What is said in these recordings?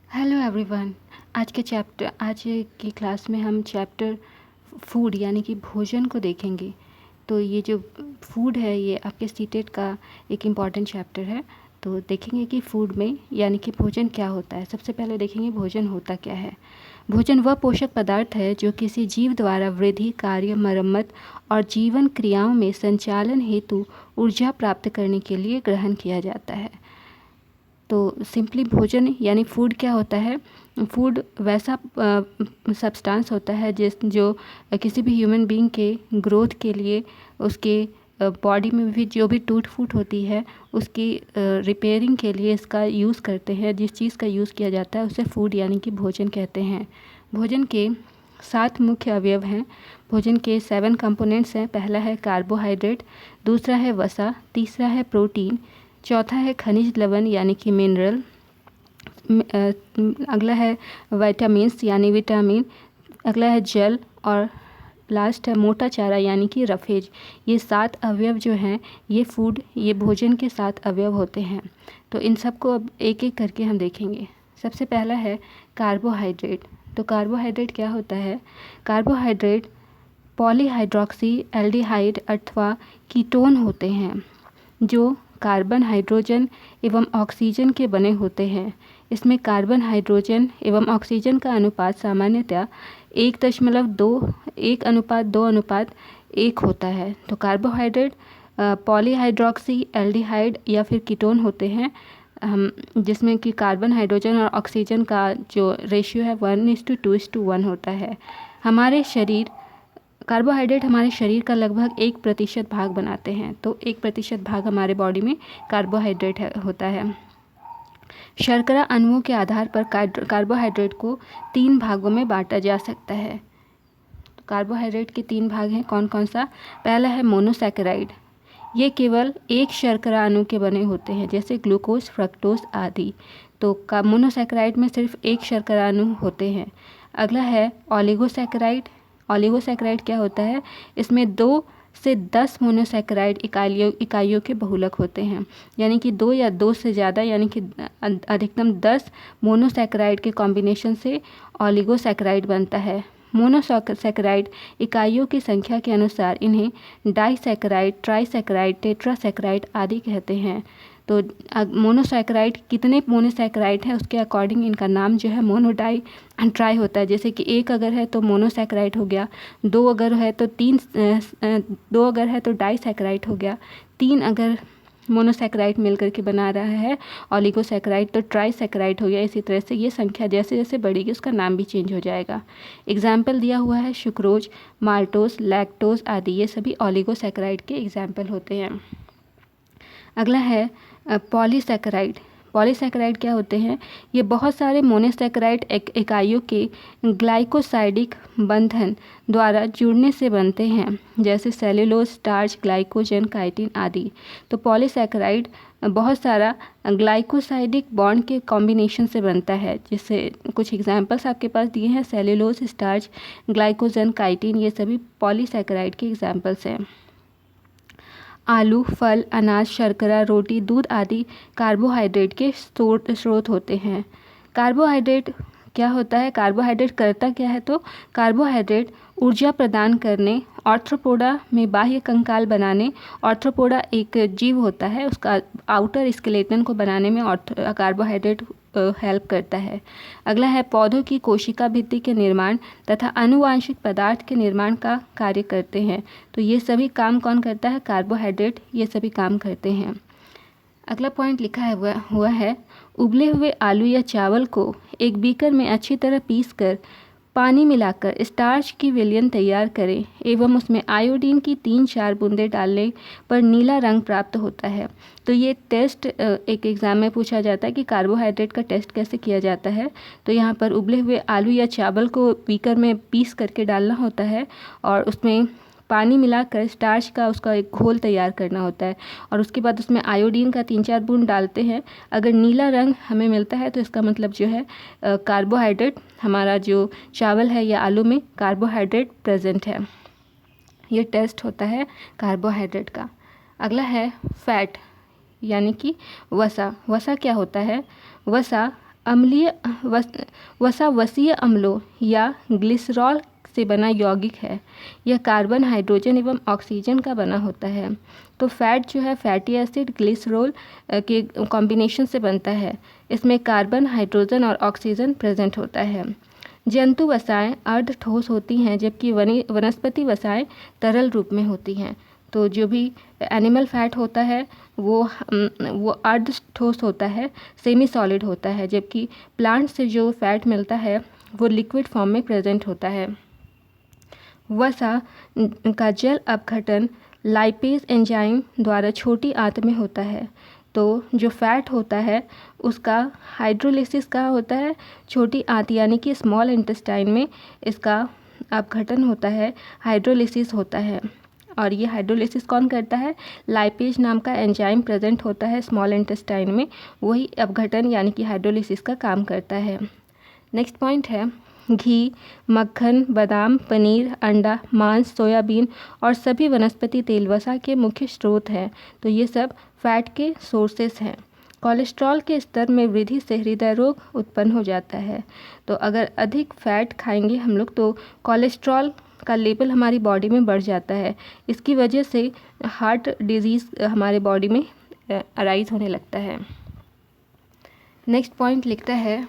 Hello everyone. आज की class में हम चैप्टर फूड यानी कि भोजन को देखेंगे। तो ये जो फूड है ये आपके सीटेट का एक इम्पॉर्टेंट चैप्टर है। तो देखेंगे कि फूड में यानी कि भोजन क्या होता है। सबसे पहले देखेंगे भोजन होता क्या है। भोजन वह पोषक पदार्थ है जो किसी जीव द्वारा वृद्धि, कार्य, मरम्मत और जीवन क्रियाओं में संचालन हेतु ऊर्जा प्राप्त करने के लिए ग्रहण किया जाता है। तो सिंपली भोजन यानी फूड क्या होता है। फूड वैसा सब्सटेंस होता है जो किसी भी ह्यूमन बीइंग के ग्रोथ के लिए, उसके बॉडी में भी जो भी टूट फूट होती है उसकी रिपेयरिंग के लिए इसका यूज़ करते हैं। जिस चीज़ का यूज़ किया जाता है उसे फूड यानी कि भोजन कहते हैं। भोजन के 7 मुख्य अवयव हैं। भोजन के 7 कंपोनेंट्स हैं। पहला है कार्बोहाइड्रेट, दूसरा है वसा, तीसरा है प्रोटीन, चौथा है खनिज लवण यानी कि मिनरल, अगला है विटामिन्स यानी विटामिन, अगला है जल और लास्ट है मोटा चारा यानी कि रफेज। ये 7 अवयव जो हैं ये भोजन के 7 अवयव होते हैं। तो इन सब को अब एक एक करके हम देखेंगे। सबसे पहला है कार्बोहाइड्रेट। तो कार्बोहाइड्रेट क्या होता है। कार्बोहाइड्रेट पॉलीहाइड्रोक्सी एल्डिहाइड अथवा कीटोन होते हैं जो कार्बन, हाइड्रोजन एवं ऑक्सीजन के बने होते हैं। इसमें कार्बन, हाइड्रोजन एवं ऑक्सीजन का अनुपात सामान्यतः 1:2:1 होता है। तो कार्बोहाइड्रेट पॉलीहाइड्रोक्सी एल्डिहाइड या फिर कीटोन होते हैं, जिसमें कि कार्बन, हाइड्रोजन और ऑक्सीजन का जो रेशियो है 1:2:1 होता है। कार्बोहाइड्रेट हमारे शरीर का लगभग 1% भाग बनाते हैं। तो 1% भाग हमारे बॉडी में कार्बोहाइड्रेट होता है। शर्करा अणुओं के आधार पर कार्बोहाइड्रेट को 3 भागों में बांटा जा सकता है। तो कार्बोहाइड्रेट के 3 भाग हैं। कौन कौन सा। पहला है मोनोसैकेराइड। ये केवल एक शर्करा अणु के बने होते हैं जैसे ग्लूकोज, फ्रक्टोज आदि। तो मोनोसैकेराइड में सिर्फ एक शर्करा अणु होते हैं। अगला है ऑलिगोसैकेराइड। ऑलिगोसैकेराइड क्या होता है। इसमें 2 से 10 मोनोसैकेराइड इकाइयों के बहुलक होते हैं, यानी कि 2 या 2 से ज़्यादा यानी कि अधिकतम 10 मोनोसैकेराइड के कॉम्बिनेशन से ऑलिगोसैकेराइड बनता है। मोनोसैकेराइड इकाइयों की संख्या के अनुसार इन्हें डाइसैकेराइड, ट्राइसैकेराइड, टेट्रासैकेराइड आदि कहते हैं। तो मोनोसैकेराइड कितने मोनोसैकेराइड है उसके अकॉर्डिंग इनका नाम जो है मोनो, डाई एंड ट्राई होता है। जैसे कि 1 अगर है तो मोनोसैकेराइड हो गया, 2 अगर है तो 2 अगर है तो डाइसैकेराइड हो गया, 3 अगर मोनोसैकेराइड मिलकर के बना रहा है ऑलिगोसैकेराइड तो ट्राइसैकेराइड हो गया। इसी तरह से ये संख्या जैसे जैसे बढ़ेगी उसका नाम भी चेंज हो जाएगा। एग्जाम्पल दिया हुआ है सुक्रोज, माल्टोज, लैक्टोज आदि, ये सभी ऑलिगोसैकेराइड के एग्जाम्पल होते हैं। अगला है पॉलीसैकेराइड। पॉलीसैकेराइड क्या होते हैं। ये बहुत सारे मोनोसैकेराइड इकाइयों के ग्लाइकोसाइडिक बंधन द्वारा जुड़ने से बनते हैं जैसे सेल्यूलोज, स्टार्च, ग्लाइकोजन, काइटिन आदि। तो पॉलीसैकेराइड बहुत सारा ग्लाइकोसाइडिक बॉन्ड के कॉम्बिनेशन से बनता है, जिससे कुछ एग्जांपल्स आपके पास दिए हैं। सेल्यूलोज, स्टार्च, ग्लाइकोजन, काइटिन, ये सभी पॉलीसैकेराइड के एग्जांपल्स हैं। आलू, फल, अनाज, शर्करा, रोटी, दूध आदि कार्बोहाइड्रेट के स्रोत होते हैं। कार्बोहाइड्रेट क्या होता है। कार्बोहाइड्रेट करता क्या है। तो कार्बोहाइड्रेट ऊर्जा प्रदान करने, आर्थ्रोपोडा में बाह्य कंकाल बनाने, आर्थ्रोपोडा एक जीव होता है उसका आउटर स्केलेटन को बनाने में कार्बोहाइड्रेट हेल्प करता है। अगला है पौधों की कोशिका भित्ति के निर्माण तथा आनुवांशिक पदार्थ के निर्माण का कार्य करते हैं। तो ये सभी काम कौन करता है। कार्बोहाइड्रेट ये सभी काम करते हैं। अगला पॉइंट लिखा हुआ है उबले हुए आलू या चावल को एक बीकर में अच्छी तरह पीसकर पानी मिलाकर स्टार्च की विलयन तैयार करें एवं उसमें आयोडीन की 3-4 बूंदें डालने पर नीला रंग प्राप्त होता है। तो ये टेस्ट एक एग्ज़ाम में पूछा जाता है कि कार्बोहाइड्रेट का टेस्ट कैसे किया जाता है। तो यहाँ पर उबले हुए आलू या चावल को बीकर में पीस करके डालना होता है और उसमें पानी मिलाकर स्टार्च का उसका एक घोल तैयार करना होता है और उसके बाद उसमें आयोडीन का 3-4 बूंद डालते हैं। अगर नीला रंग हमें मिलता है तो इसका मतलब जो है कार्बोहाइड्रेट, हमारा जो चावल है या आलू में कार्बोहाइड्रेट प्रेजेंट है। ये टेस्ट होता है कार्बोहाइड्रेट का। अगला है फैट यानी कि वसा। वसा क्या होता है। वसा अम्लीय वसा वसीय अम्लों या ग्लिसरॉल से बना यौगिक है। यह कार्बन, हाइड्रोजन एवं ऑक्सीजन का बना होता है। तो फैट जो है फैटी एसिड ग्लिसरॉल के कॉम्बिनेशन से बनता है। इसमें कार्बन, हाइड्रोजन और ऑक्सीजन प्रेजेंट होता है। जंतु वसाएं अर्ध ठोस होती हैं, जबकि वनस्पति वसाएं तरल रूप में होती हैं। तो जो भी एनिमल फैट होता है वो अर्ध ठोस होता है, सेमी सॉलिड होता है, जबकि प्लांट से जो फैट मिलता है वो लिक्विड फॉर्म में प्रेजेंट होता है। वसा का जल अपघटन लाइपेज एंजाइम द्वारा छोटी आंत में होता है। तो जो फैट होता है उसका हाइड्रोलिसिस का होता है छोटी आंत यानी कि स्मॉल इंटेस्टाइन में इसका अपघटन होता है, हाइड्रोलिसिस होता है। और ये हाइड्रोलिसिस कौन करता है? लाइपेज नाम का एंजाइम प्रेजेंट होता है स्मॉल इंटेस्टाइन में, वही अपघटन यानी कि हाइड्रोलिसिस का काम करता है। नेक्स्ट पॉइंट है घी, मक्खन, बादाम, पनीर, अंडा, मांस, सोयाबीन और सभी वनस्पति तेल वसा के मुख्य स्रोत हैं। तो ये सब फैट के सोर्सेस हैं। कोलेस्ट्रॉल के स्तर में वृद्धि से हृदय रोग उत्पन्न हो जाता है। तो अगर अधिक फैट खाएंगे हम लोग तो कोलेस्ट्रॉल का लेवल हमारी बॉडी में बढ़ जाता है। इसकी वजह से हार्ट डिजीज़ हमारे बॉडी में अराइज होने लगता है। नेक्स्ट पॉइंट लिखता है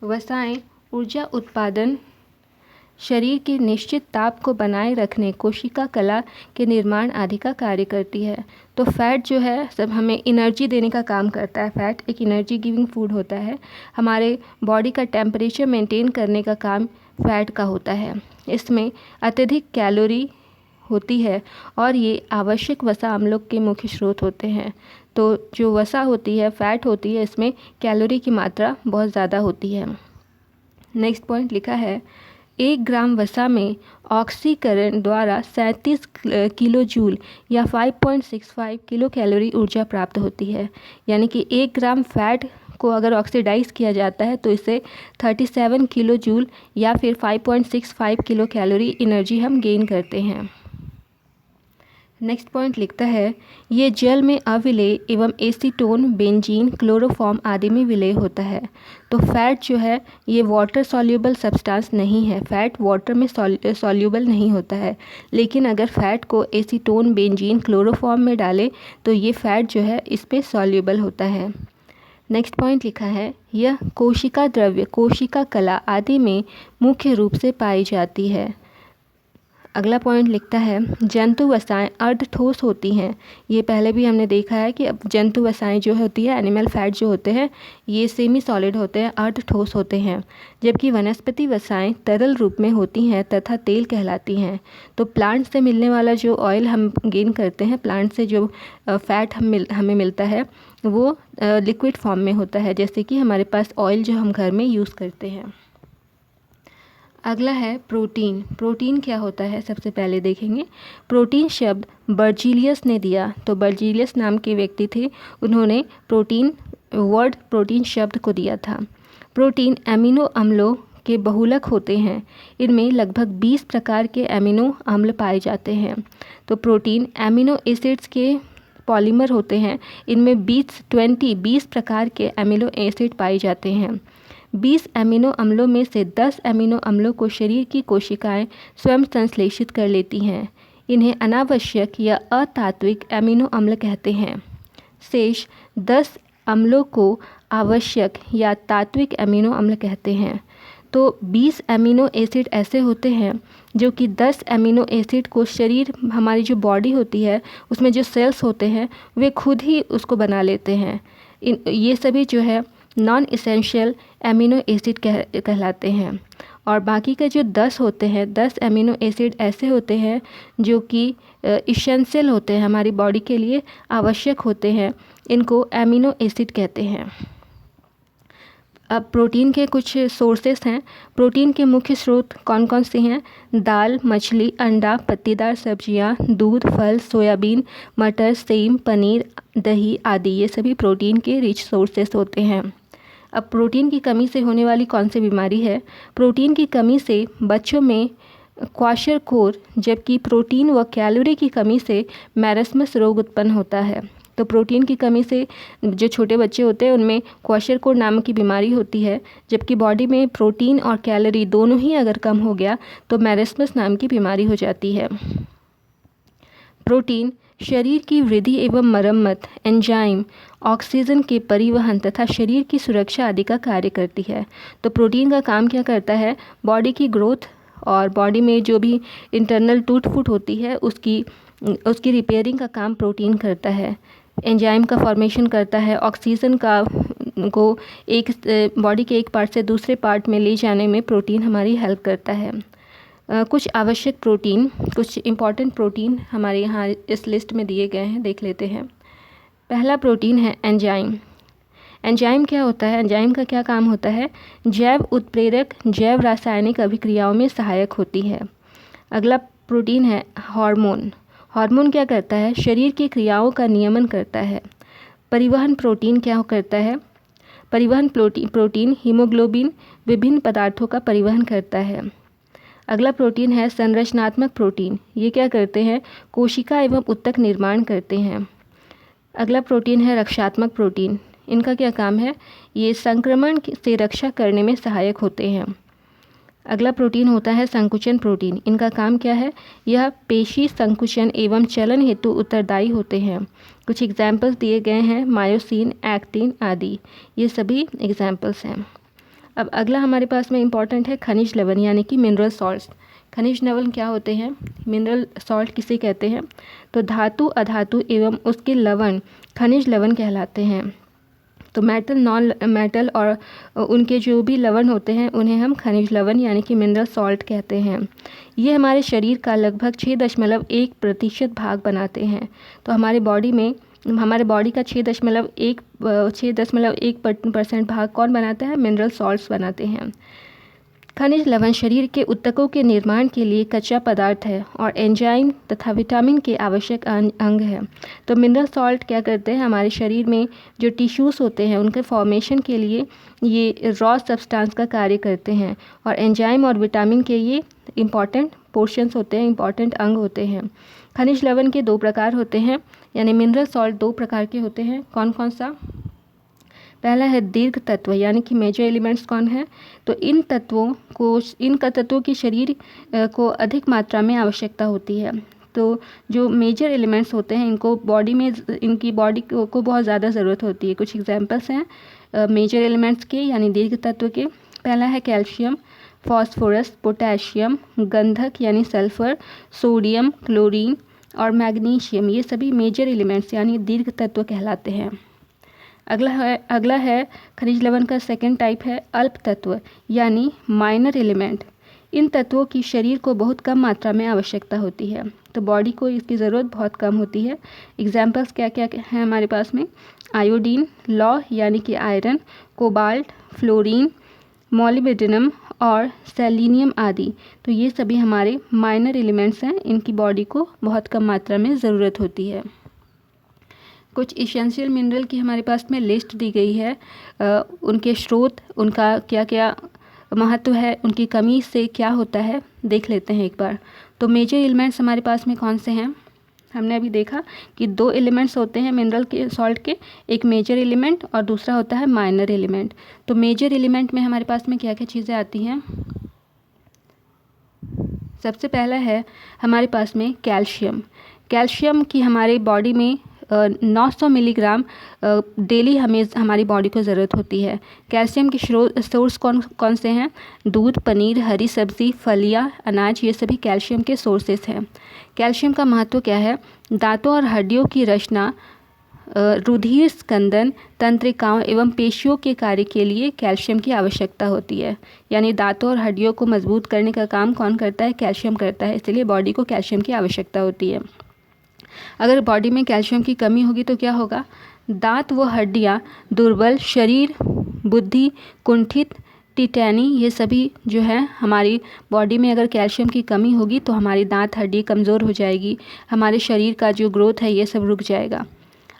वसाएं ऊर्जा उत्पादन, शरीर के निश्चित ताप को बनाए रखने, कोशिका कला के निर्माण आदि का कार्य करती है। तो फैट जो है सब हमें एनर्जी देने का काम करता है। फैट एक एनर्जी गिविंग फूड होता है। हमारे बॉडी का टेम्परेचर मेंटेन करने का काम फैट का होता है। इसमें अत्यधिक कैलोरी होती है और ये आवश्यक वसा अम्लों के मुख्य स्रोत होते हैं। तो जो वसा होती है, फैट होती है, इसमें कैलोरी की मात्रा बहुत ज़्यादा होती है। नेक्स्ट पॉइंट लिखा है 1 ग्राम वसा में ऑक्सीकरण द्वारा 37 किलो जूल या 5.65 किलो कैलोरी ऊर्जा प्राप्त होती है। यानी कि 1 ग्राम फैट को अगर ऑक्सीडाइज किया जाता है तो इससे 37 किलो जूल या फिर 5.65 किलो कैलोरी एनर्जी हम गेन करते हैं। नेक्स्ट पॉइंट लिखता है ये जल में अविलेय एवं एसीटोन, बेंजीन, क्लोरोफॉर्म आदि में विलेय होता है। तो फैट जो है ये वाटर सॉल्यूबल सब्सटेंस नहीं है। फैट वाटर में सॉल्यूबल नहीं होता है। लेकिन अगर फैट को एसीटोन, बेंजीन, क्लोरोफॉर्म में डालें तो ये फैट जो है इस पर सॉल्यूबल होता है। नेक्स्ट पॉइंट लिखा है यह कोशिका द्रव्य, कोशिका कला आदि में मुख्य रूप से पाई जाती है। अगला पॉइंट लिखता है जंतु वसाएं अर्ध ठोस होती हैं। ये पहले भी हमने देखा है कि अब जंतु वसाएं जो होती है, एनिमल फैट जो होते हैं, ये सेमी सॉलिड होते हैं, अर्ध ठोस होते हैं। जबकि वनस्पति वसाएं तरल रूप में होती हैं तथा तेल कहलाती हैं। तो प्लांट से मिलने वाला जो ऑयल हम गेन करते हैं, प्लांट से जो फैट हमें मिलता है वो लिक्विड फॉर्म में होता है, जैसे कि हमारे पास ऑयल जो हम घर में यूज़ करते हैं। अगला है प्रोटीन। प्रोटीन क्या होता है सबसे पहले देखेंगे। प्रोटीन शब्द बर्जीलियस ने दिया। तो बर्जीलियस नाम के व्यक्ति थे, उन्होंने प्रोटीन शब्द को दिया था। प्रोटीन एमिनो अम्लों के बहुलक होते हैं। इनमें लगभग 20 प्रकार के एमिनो अम्ल पाए जाते हैं। तो प्रोटीन एमिनो एसिड्स के पॉलीमर होते हैं। इनमें 20 प्रकार के एमिनो एसिड पाए जाते हैं। 20 एमिनो अम्लों में से 10 एमिनो अम्लों को शरीर की कोशिकाएं स्वयं संश्लेषित कर लेती हैं। इन्हें अनावश्यक या अतात्विक एमिनो अम्ल कहते हैं। शेष 10 अम्लों को आवश्यक या तात्विक एमिनो अम्ल कहते हैं। तो 20 एमिनो एसिड ऐसे होते हैं जो कि 10 एमिनो एसिड को शरीर, हमारी जो बॉडी होती है उसमें जो सेल्स होते हैं वे खुद ही उसको बना लेते हैं। ये सभी जो है नॉन इसेंशियल एमिनो एसिड कहलाते हैं। और बाकी का जो 10 होते हैं, 10 एमिनो एसिड ऐसे होते हैं जो कि इसेंशियल होते हैं, हमारी बॉडी के लिए आवश्यक होते हैं। इनको एमिनो एसिड कहते हैं। अब प्रोटीन के कुछ सोर्सेस हैं। प्रोटीन के मुख्य स्रोत कौन कौन से हैं? दाल, मछली, अंडा, पत्तीदार सब्जियां, दूध, फल, सोयाबीन, मटर, सेम, पनीर, दही आदि, ये सभी प्रोटीन के रिच सोर्सेस होते हैं। अब प्रोटीन की कमी से होने वाली कौन सी बीमारी है? प्रोटीन की कमी से बच्चों में क्वाशरकोर, जबकि प्रोटीन व कैलोरी की कमी से मैरस्मस रोग उत्पन्न होता है। तो प्रोटीन की कमी से जो छोटे बच्चे होते हैं उनमें क्वाशरकोड नामक की बीमारी होती है, जबकि बॉडी में प्रोटीन और कैलोरी दोनों ही अगर कम हो गया तो मैरिस्मस नाम की बीमारी हो जाती है। प्रोटीन शरीर की वृद्धि एवं मरम्मत, एंजाइम, ऑक्सीजन के परिवहन तथा शरीर की सुरक्षा आदि का कार्य करती है। तो प्रोटीन का काम क्या करता है? बॉडी की ग्रोथ और बॉडी में जो भी इंटरनल टूट फूट होती है उसकी रिपेयरिंग का काम प्रोटीन करता है। एंजाइम का फॉर्मेशन करता है, ऑक्सीजन को एक बॉडी के एक पार्ट से दूसरे पार्ट में ले जाने में प्रोटीन हमारी हेल्प करता है। कुछ आवश्यक प्रोटीन, कुछ इम्पॉर्टेंट प्रोटीन हमारे यहाँ इस लिस्ट में दिए गए हैं, देख लेते हैं। पहला प्रोटीन है एंजाइम। एंजाइम क्या होता है? एंजाइम का क्या काम होता है? जैव उत्प्रेरक जैव रासायनिक अभिक्रियाओं में सहायक होती है। अगला प्रोटीन है हार्मोन। हार्मोन क्या करता है? शरीर की क्रियाओं का नियमन करता है। परिवहन प्रोटीन क्या करता है? परिवहन प्रोटीन हीमोग्लोबिन विभिन्न पदार्थों का परिवहन करता है। अगला प्रोटीन है संरचनात्मक प्रोटीन। ये क्या करते हैं? कोशिका एवं ऊतक निर्माण करते हैं। अगला प्रोटीन है रक्षात्मक प्रोटीन। इनका क्या काम है? ये संक्रमण से रक्षा करने में सहायक होते हैं। अगला प्रोटीन होता है संकुचन प्रोटीन। इनका काम क्या है? यह पेशी संकुचन एवं चलन हेतु उत्तरदायी होते हैं। कुछ एग्जाम्पल्स दिए गए हैं, मायोसिन, एक्टिन आदि, ये सभी एग्जाम्पल्स हैं। अब अगला हमारे पास में इम्पॉर्टेंट है खनिज लवण यानी कि मिनरल सॉल्ट्स। खनिज लवण क्या होते हैं? मिनरल सॉल्ट किसे कहते हैं? तो धातु, अधातु एवं उसके लवण खनिज लवण कहलाते हैं। तो मेटल, नॉन मेटल और उनके जो भी लवण होते हैं उन्हें हम खनिज लवण यानी कि मिनरल सॉल्ट कहते हैं। ये हमारे शरीर का लगभग 6.1% भाग बनाते हैं। तो हमारे बॉडी का 6.1% भाग कौन बनाता है? मिनरल सॉल्ट्स बनाते हैं। खनिज लवण शरीर के ऊतकों के निर्माण के लिए कच्चा पदार्थ है और एंजाइम तथा विटामिन के आवश्यक अंग है। तो मिनरल सॉल्ट क्या करते हैं? हमारे शरीर में जो टिश्यूज़ होते हैं उनके फॉर्मेशन के लिए ये रॉ सब्सटेंस का कार्य करते हैं और एंजाइम और विटामिन के ये इम्पॉर्टेंट पोर्शंस होते हैं, इम्पॉर्टेंट अंग होते हैं। खनिज लवण के 2 प्रकार होते हैं, यानी मिनरल सॉल्ट 2 प्रकार के होते हैं। कौन कौन सा? पहला है दीर्घ तत्व यानी कि मेजर एलिमेंट्स कौन है? तो इन तत्वों की शरीर को अधिक मात्रा में आवश्यकता होती है। तो जो मेजर एलिमेंट्स होते हैं इनकी बॉडी को बहुत ज़्यादा ज़रूरत होती है। कुछ एग्जांपल्स हैं मेजर एलिमेंट्स के यानी दीर्घ तत्व के। पहला है कैल्शियम, फॉस्फोरस, पोटेशियम, गंधक यानी सल्फर, सोडियम, क्लोरीन और मैग्नीशियम, ये सभी मेजर एलिमेंट्स यानी दीर्घ तत्व कहलाते हैं। अगला है खनिज लवण का सेकंड टाइप है अल्प तत्व यानी माइनर एलिमेंट। इन तत्वों की शरीर को बहुत कम मात्रा में आवश्यकता होती है, तो बॉडी को इसकी ज़रूरत बहुत कम होती है। एग्जाम्पल्स क्या क्या हैं हमारे पास में? आयोडीन, लौ यानी कि आयरन, कोबाल्ट, फ्लोरीन, मोलिब्डेनम और सेलेनियम आदि। तो ये सभी हमारे माइनर एलिमेंट्स हैं, इनकी बॉडी को बहुत कम मात्रा में ज़रूरत होती है। कुछ इसेंशियल मिनरल की हमारे पास में लिस्ट दी गई है, उनके स्रोत, उनका क्या क्या महत्व है, उनकी कमी से क्या होता है, देख लेते हैं एक बार। तो मेजर एलिमेंट्स हमारे पास में कौन से हैं? हमने अभी देखा कि 2 एलिमेंट्स होते हैं मिनरल के सॉल्ट के, एक मेजर एलिमेंट और दूसरा होता है माइनर एलिमेंट। तो मेजर एलिमेंट में हमारे पास में क्या क्या चीज़ें आती हैं? सबसे पहला है हमारे पास में कैल्शियम। कैल्शियम की हमारे बॉडी में 900 मिलीग्राम डेली हमारी बॉडी को ज़रूरत होती है। कैल्शियम के सोर्स कौन कौन से हैं? दूध, पनीर, हरी सब्ज़ी, फलियाँ, अनाज, ये सभी कैल्शियम के सोर्सेस हैं। कैल्शियम का महत्व क्या है? दांतों और हड्डियों की रचना, रुधिर स्कंदन, तंत्रिकाओं एवं पेशियों के कार्य के लिए कैल्शियम की आवश्यकता होती है। यानी दांतों और हड्डियों को मजबूत करने का काम कौन करता है? कैल्शियम करता है, इसलिए बॉडी को कैल्शियम की आवश्यकता होती है। अगर बॉडी में कैल्शियम की कमी होगी तो क्या होगा? दांत व हड्डियां दुर्बल, शरीर बुद्धि कुंठित, टिटैनी, ये सभी जो है हमारी बॉडी में अगर कैल्शियम की कमी होगी तो हमारी दांत हड्डी कमज़ोर हो जाएगी, हमारे शरीर का जो ग्रोथ है ये सब रुक जाएगा।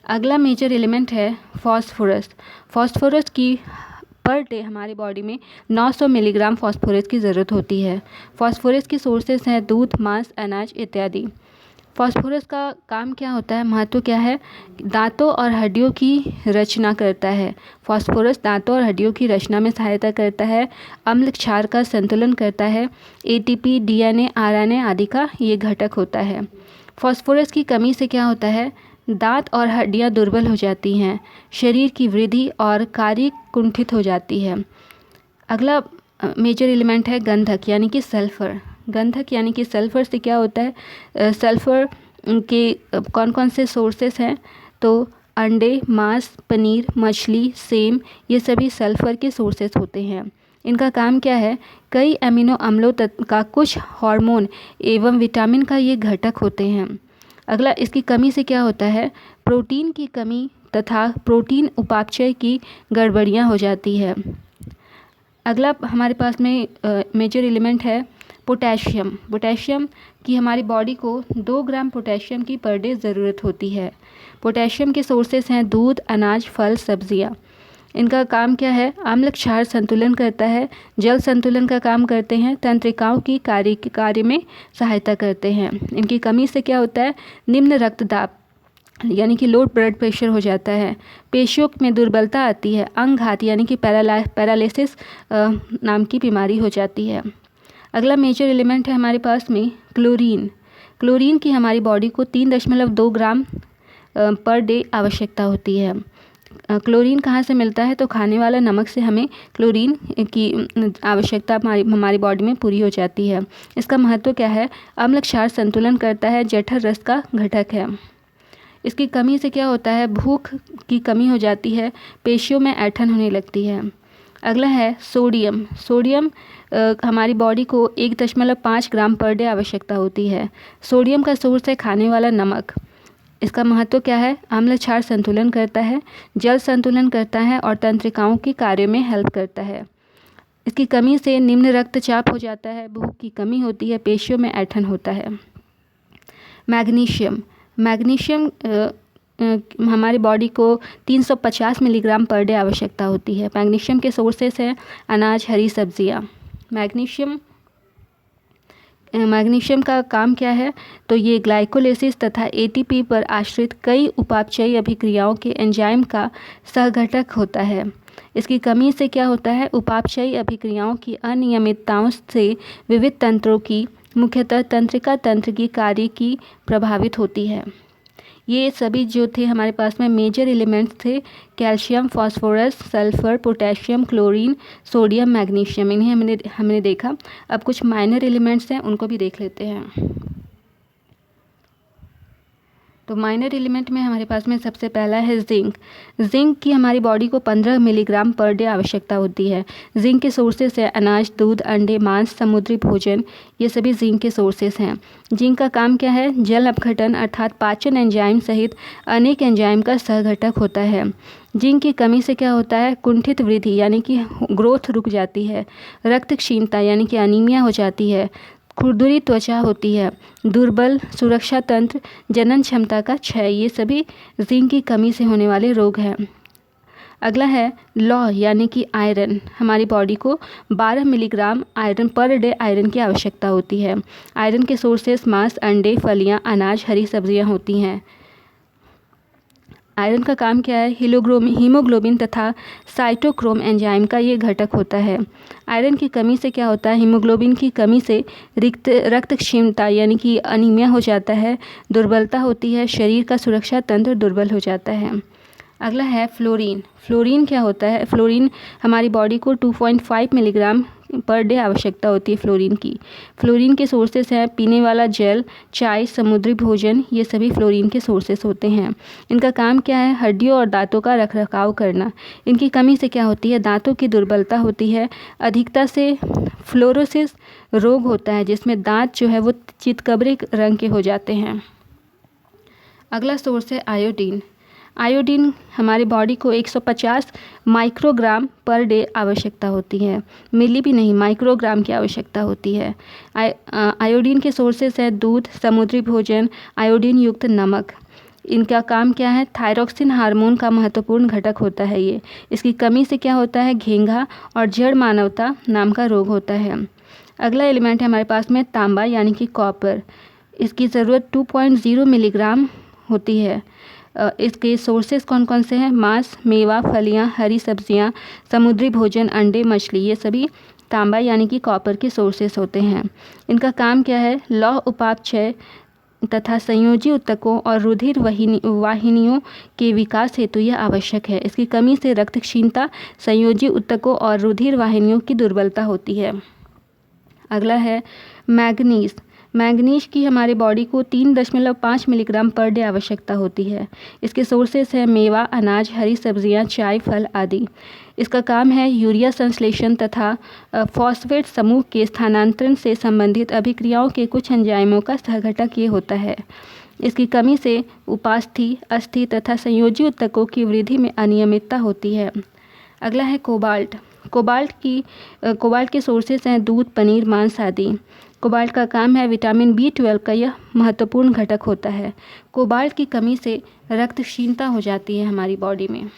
अगला मेजर एलिमेंट है फॉस्फोरस। फॉस्फोरस की पर डे हमारी बॉडी में 900 मिलीग्राम फॉस्फोरस की ज़रूरत होती है। फॉस्फोरस की सोर्सेस हैं दूध, मांस, अनाज इत्यादि। फास्फोरस का काम क्या होता है, महत्व क्या है? दांतों और हड्डियों की रचना करता है। फास्फोरस दांतों और हड्डियों की रचना में सहायता करता है। अम्ल क्षार का संतुलन करता है। एटीपी, डीएनए, आरएनए आदि का ये घटक होता है। फास्फोरस की कमी से क्या होता है? दांत और हड्डियां दुर्बल हो जाती हैं, शरीर की वृद्धि और कार्य कुंठित हो जाती है। अगला मेजर एलिमेंट है गंधक यानी कि सल्फ़र। गंधक यानी कि सल्फ़र से क्या होता है? सल्फ़र के कौन कौन से सोर्सेस हैं? तो अंडे, मांस, पनीर, मछली, सेम, ये सभी सल्फ़र के सोर्सेस होते हैं। इनका काम क्या है? कई अमीनो अम्लों का कुछ हार्मोन एवं विटामिन का ये घटक होते हैं। अगला, इसकी कमी से क्या होता है? प्रोटीन की कमी तथा प्रोटीन उपापचय की गड़बड़ियाँ हो जाती है। अगला हमारे पास में मेजर एलिमेंट है पोटेशियम। पोटेशियम की हमारी बॉडी को 2 ग्राम पोटेशियम की पर डे ज़रूरत होती है। पोटेशियम के सोर्सेस हैं दूध, अनाज, फल, सब्जियां। इनका काम क्या है? अम्ल क्षार संतुलन करता है, जल संतुलन का काम करते हैं, तंत्रिकाओं की कार्य में सहायता करते हैं। इनकी कमी से क्या होता है? निम्न रक्तदाब यानी कि लो ब्लड प्रेशर हो जाता है, पेशियों में दुर्बलता आती है, अंगघात यानी कि पैरालिसिस नाम की बीमारी हो जाती है। अगला मेजर एलिमेंट है हमारे पास में क्लोरीन। क्लोरीन की हमारी बॉडी को 3.2 ग्राम पर डे आवश्यकता होती है। क्लोरीन कहाँ से मिलता है? तो खाने वाला नमक से हमें क्लोरीन की आवश्यकता हमारी बॉडी में पूरी हो जाती है। इसका महत्व क्या है? अम्ल क्षार संतुलन करता है, जठर रस का घटक है। इसकी कमी से क्या होता है? भूख की कमी हो जाती है, पेशियों में ऐंठन होने लगती है। अगला है सोडियम। सोडियम हमारी बॉडी को 1.5 ग्राम पर डे आवश्यकता होती है। सोडियम का सोर्स है खाने वाला नमक। इसका महत्व क्या है? अम्ल क्षार संतुलन करता है, जल संतुलन करता है और तंत्रिकाओं के कार्य में हेल्प करता है। इसकी कमी से निम्न रक्तचाप हो जाता है, भूख की कमी होती है, पेशियों में ऐंठन होता है। मैग्नीशियम। मैग्नीशियम हमारी बॉडी को 350 मिलीग्राम पर डे आवश्यकता होती है। मैग्नीशियम के सोर्सेस हैं अनाज, हरी सब्जियां। मैग्नीशियम का काम क्या है? तो ये ग्लाइकोलिसिस तथा एटीपी पर आश्रित कई उपापचयी अभिक्रियाओं के एंजाइम का सहघटक होता है। इसकी कमी से क्या होता है? उपापचयी अभिक्रियाओं की अनियमितताओं से विविध तंत्रों की, मुख्यतः तंत्रिका तंत्र की कार्य की प्रभावित होती है। ये सभी जो थे हमारे पास में मेजर एलिमेंट्स थे, calcium, phosphorus, sulphur, potassium, chlorine, sodium, magnesium. इन्हें हमने देखा। अब कुछ माइनर एलिमेंट्स हैं, उनको भी देख लेते हैं। तो माइनर एलिमेंट में हमारे पास में सबसे पहला है जिंक। जिंक की हमारी बॉडी को 15 मिलीग्राम पर डे आवश्यकता होती है। जिंक के सोर्सेस है अनाज, दूध, अंडे, मांस, समुद्री भोजन, ये सभी जिंक के सोर्सेस हैं। जिंक का काम क्या है? जल अपघटन अर्थात पाचन एंजाइम सहित अनेक एंजाइम का सहघटक होता है। जिंक की कमी से क्या होता है? कुंठित वृद्धि यानी कि ग्रोथ रुक जाती है, रक्त क्षीणता यानी कि अनीमिया हो जाती है, खुरदुरी त्वचा होती है, दुर्बल सुरक्षा तंत्र, जनन क्षमता का क्षय, ये सभी जिंक की कमी से होने वाले रोग हैं। अगला है लौह यानी कि आयरन। हमारी बॉडी को 12 milligram iron per day iron की आवश्यकता होती है। आयरन के सोर्सेस मांस, अंडे, फलियां, अनाज, हरी सब्जियां होती हैं। आयरन का काम क्या है? हीमोग्लोबिन तथा साइटोक्रोम एंजाइम का ये घटक होता है। आयरन की कमी से क्या होता है? हीमोग्लोबिन की कमी से रक्त क्षीणता यानी कि अनीमिया हो जाता है, दुर्बलता होती है, शरीर का सुरक्षा तंत्र दुर्बल हो जाता है। अगला है फ्लोरीन। फ्लोरीन क्या होता है? फ्लोरीन हमारी बॉडी को 2.5 मिलीग्राम पर डे आवश्यकता होती है फ्लोरीन की। फ्लोरीन के सोर्सेस हैं पीने वाला जल, चाय, समुद्री भोजन, ये सभी फ्लोरीन के सोर्सेस होते हैं। इनका काम क्या है? हड्डियों और दांतों का रखरखाव करना। इनकी कमी से क्या होती है? दांतों की दुर्बलता होती है, अधिकता से फ्लोरोसिस रोग होता है जिसमें दांत जो है वो चितकबरे रंग के हो जाते हैं। अगला सोर्स है आयोडीन। आयोडीन हमारी बॉडी को 150 माइक्रोग्राम पर डे आवश्यकता होती है, मिली भी नहीं, माइक्रोग्राम की आवश्यकता होती है। आयोडीन के सोर्सेस है दूध, समुद्री भोजन, आयोडीन युक्त नमक। इनका काम क्या है? थायरॉक्सिन हार्मोन का महत्वपूर्ण घटक होता है ये। इसकी कमी से क्या होता है? घेंघा और जड़ मानवता नाम का रोग होता है। अगला एलिमेंट है हमारे पास में तांबा यानी कि कॉपर। इसकी ज़रूरत 2.0 मिलीग्राम होती है। इसके सोर्सेज कौन कौन से हैं? मांस, मेवा, फलियां, हरी सब्जियां, समुद्री भोजन, अंडे, मछली, ये सभी तांबा यानी कि कॉपर के सोर्सेस होते हैं। इनका काम क्या है? लौह उपापचय तथा संयोजी ऊतकों और रुधिर वाहिनियों के विकास हेतु यह आवश्यक है। इसकी कमी से रक्त क्षीणता, संयोजी ऊतकों और रुधिर वाहिनियों की दुर्बलता होती है। अगला है मैग्नीज। मैग्नीज की हमारे बॉडी को 3.5 मिलीग्राम पर डे आवश्यकता होती है। इसके सोर्सेस है मेवा, अनाज, हरी सब्जियां, चाय, फल आदि। इसका काम है यूरिया संश्लेषण तथा फॉस्फेट समूह के स्थानांतरण से संबंधित अभिक्रियाओं के कुछ एंजाइमों का सहघटक ये होता है। इसकी कमी से उपास्थि, अस्थि तथा संयोजी ऊतकों की वृद्धि में अनियमितता होती है। अगला है कोबाल्ट। कोबाल्ट के सोर्सेस हैं दूध, पनीर, मांस आदि। कोबाल्ट का काम है विटामिन B12 का यह महत्वपूर्ण घटक होता है। कोबाल्ट की कमी से रक्त क्षीणता हो जाती है हमारी बॉडी में।